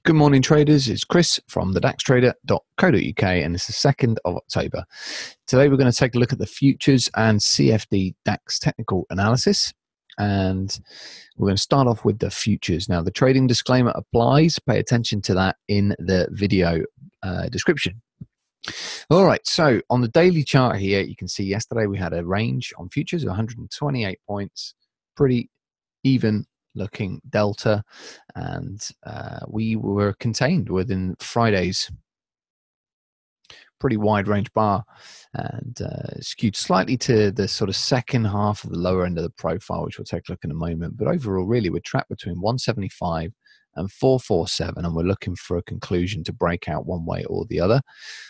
Good morning, traders. It's Chris from thedaxtrader.co.uk, and it's the 2nd of October. Today, we're going to take a look at the futures and CFD DAX technical analysis, and we're going to start off with the futures. Now, the trading disclaimer applies. Pay attention to that in the video description. All right, so on the daily chart here, you can see yesterday we had a range on futures of 128 points, pretty even looking delta, and we were contained within Friday's pretty wide range bar, and skewed slightly to the sort of second half of the lower end of the profile, which we'll take a look in a moment. But overall, really, we're trapped between 175 and 447, and we're looking for a conclusion to break out one way or the other.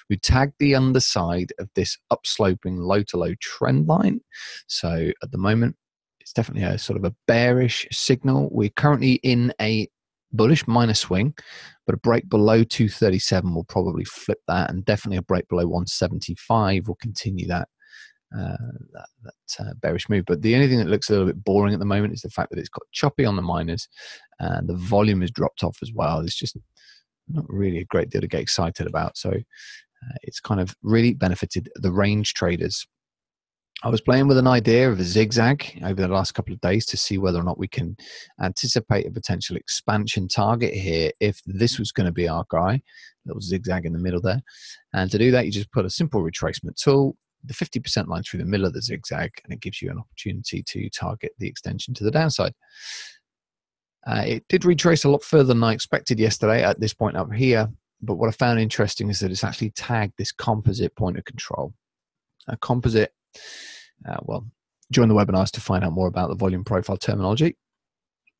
We tagged the underside of this upsloping low to low trend line, so at the moment it's definitely a sort of a bearish signal. We're currently in a bullish minor swing, but a break below 237 will probably flip that, and definitely a break below 175 will continue that bearish move. But the only thing that looks a little bit boring at the moment is the fact that it's got choppy on the minors, and the volume has dropped off as well. It's just not really a great deal to get excited about. So it's kind of really benefited the range traders. I was playing with an idea of a zigzag over the last couple of days to see whether or not we can anticipate a potential expansion target here if this was going to be our guy, little zigzag in the middle there. And to do that, you just put a simple retracement tool, the 50% line through the middle of the zigzag, and it gives you an opportunity to target the extension to the downside. It did retrace a lot further than I expected yesterday at this point up here, but what I found interesting is that it's actually tagged this composite point of control. A composite, well, join the webinars to find out more about the volume profile terminology.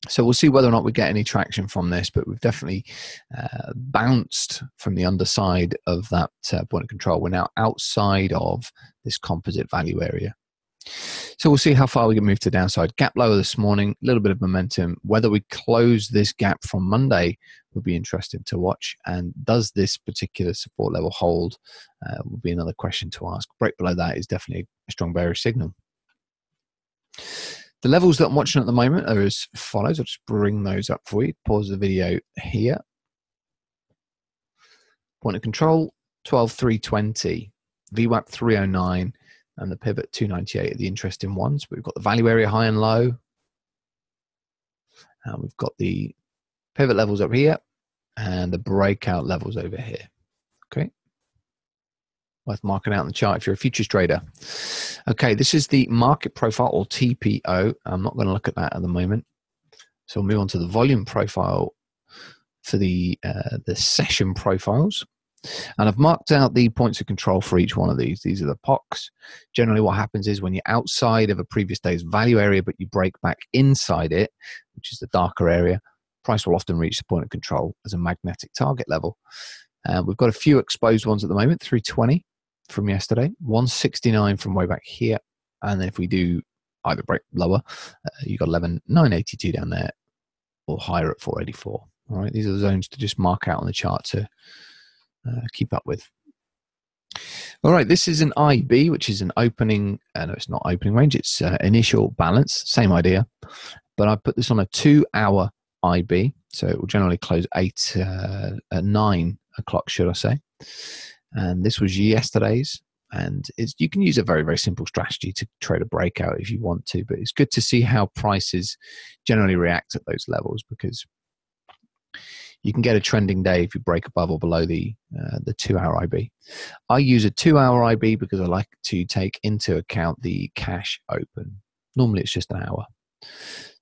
So we'll see whether or not we get any traction from this, but we've definitely bounced from the underside of that point of control. We're now outside of this composite value area. So we'll see how far we can move to the downside. Gap lower this morning, a little bit of momentum. Whether we close this gap from Monday would be interesting to watch. And does this particular support level hold will be another question to ask. Break below that is definitely a strong bearish signal. The levels that I'm watching at the moment are as follows. I'll just bring those up for you. Pause the video here. Point of control, 12,320. VWAP 309. And the pivot 298 are the interesting ones. We've got the value area high and low. And we've got the pivot levels up here and the breakout levels over here. Okay. Worth marking out on the chart if you're a futures trader. Okay, this is the market profile, or TPO. I'm not going to look at that at the moment. So we'll move on to the volume profile for the session profiles. And I've marked out the points of control for each one of these. These are the POCs. Generally what happens is when you're outside of a previous day's value area, but you break back inside it, which is the darker area, price will often reach the point of control as a magnetic target level. We've got a few exposed ones at the moment, 320 from yesterday, 169 from way back here. And then if we do either break lower, you've got 11,982 down there, or higher at 484. All right, these are the zones to just mark out on the chart to keep up with. All right, this is an IB, which is an opening, no, it's not opening range, it's initial balance, same idea, but I put this on a 2-hour IB, so it will generally close at 9 o'clock, should I say. And this was yesterday's, and you can use a very, very simple strategy to trade a breakout if you want to, but it's good to see how prices generally react at those levels, because you can get a trending day if you break above or below the 2-hour IB. I use a 2-hour IB because I like to take into account the cash open. Normally it's just an hour.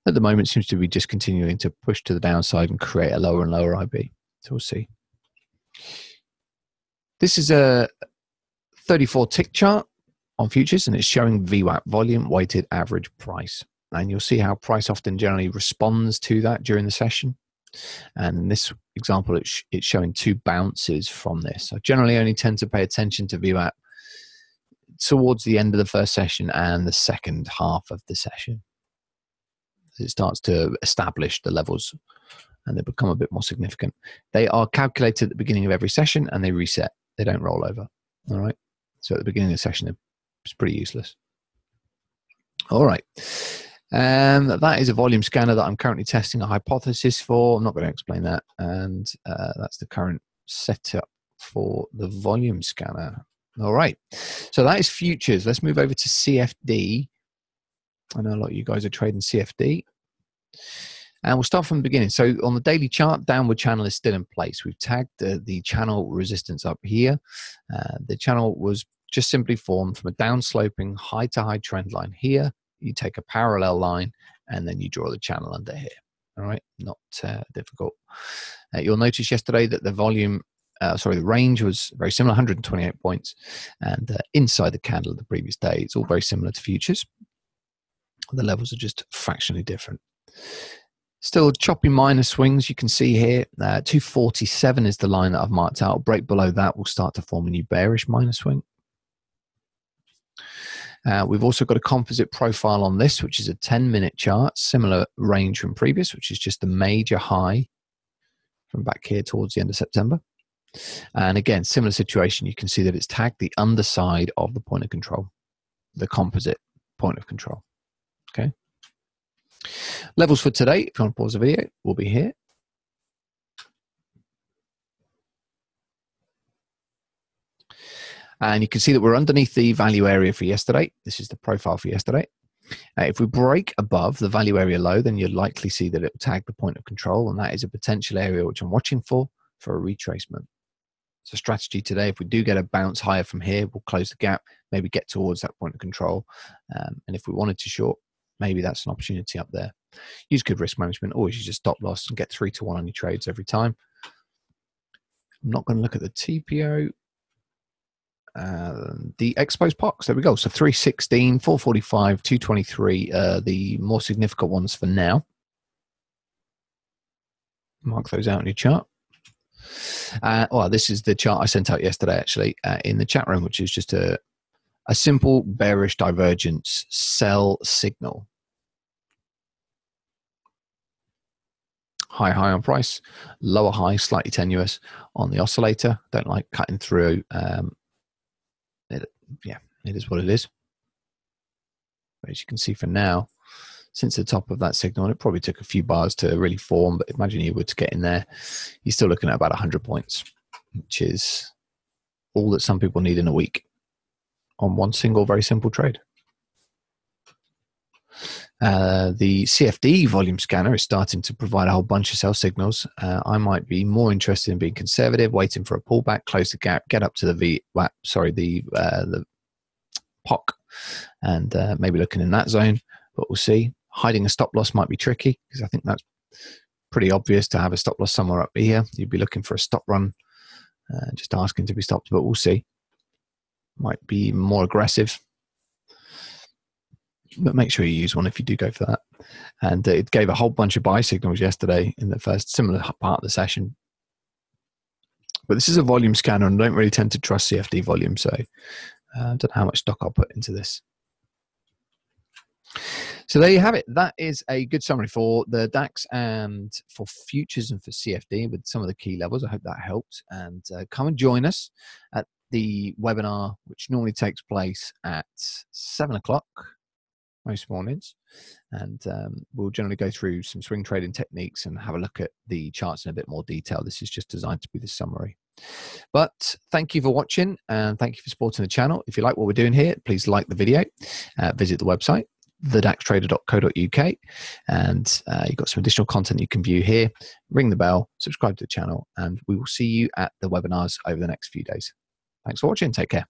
At the moment, it seems to be just continuing to push to the downside and create a lower and lower IB. So we'll see. This is a 34 tick chart on futures, and it's showing VWAP, volume weighted average price. And you'll see how price often generally responds to that during the session. And in this example, it's showing 2 bounces from this. I generally only tend to pay attention to VWAP towards the end of the first session and the second half of the session. It starts to establish the levels and they become a bit more significant. They are calculated at the beginning of every session and they reset. They don't roll over. All right. So at the beginning of the session, it's pretty useless. All right. That is a volume scanner that I'm currently testing a hypothesis for. I'm not going to explain that. And that's the current setup for the volume scanner. All right. So that is futures. Let's move over to CFD. I know a lot of you guys are trading CFD. And we'll start from the beginning. So on the daily chart, downward channel is still in place. We've tagged the channel resistance up here. The channel was just simply formed from a downsloping high-to-high trend line here. You take a parallel line, and then you draw the channel under here. All right, not difficult. You'll notice yesterday that the the range was very similar, 128 points. And inside the candle of the previous day, it's all very similar to futures. The levels are just fractionally different. Still choppy minor swings you can see here. 247 is the line that I've marked out. Break below that will start to form a new bearish minor swing. We've also got a composite profile on this, which is a 10-minute chart, similar range from previous, which is just a major high from back here towards the end of September. And again, similar situation. You can see that it's tagged the underside of the point of control, the composite point of control. Okay. Levels for today, if you want to pause the video, will be here. And you can see that we're underneath the value area for yesterday. This is the profile for yesterday. If we break above the value area low, then you'll likely see that it will tag the point of control, and that is a potential area which I'm watching for a retracement. So strategy today, if we do get a bounce higher from here, we'll close the gap, maybe get towards that point of control. And if we wanted to short, maybe that's an opportunity up there. Use good risk management. Always use a stop loss and get 3-to-1 on your trades every time. I'm not going to look at the TPO. The exposed POCs, there we go. So 316, 445, 223, the more significant ones for now. Mark those out in your chart. Well, this is the chart I sent out yesterday, actually, in the chat room, which is just a simple bearish divergence sell signal. High on price, lower high, slightly tenuous on the oscillator. Don't like cutting through. Yeah, it is what it is. But as you can see for now, since the top of that signal, and it probably took a few bars to really form, but imagine you were to get in there, you're still looking at about 100 points, which is all that some people need in a week on one single, very simple trade. The CFD volume scanner is starting to provide a whole bunch of sell signals. I might be more interested in being conservative, waiting for a pullback, close the gap, get up to the POC, and maybe looking in that zone. But we'll see. Hiding a stop loss might be tricky because I think that's pretty obvious to have a stop loss somewhere up here. You'd be looking for a stop run, just asking to be stopped. But we'll see. Might be more aggressive. But make sure you use one if you do go for that. And it gave a whole bunch of buy signals yesterday in the first similar part of the session. But this is a volume scanner, and I don't really tend to trust CFD volume, so I don't know how much stock I'll put into this. So there you have it. That is a good summary for the DAX and for futures and for CFD with some of the key levels. I hope that helped. And come and join us at the webinar, which normally takes place at 7 o'clock. Most mornings, and we'll generally go through some swing trading techniques and have a look at the charts in a bit more detail. This is just designed to be the summary. But thank you for watching, and thank you for supporting the channel. If you like what we're doing here, please like the video, visit the website, thedaxtrader.co.uk, and you've got some additional content you can view here. Ring the bell, subscribe to the channel, and we will see you at the webinars over the next few days. Thanks for watching. Take care.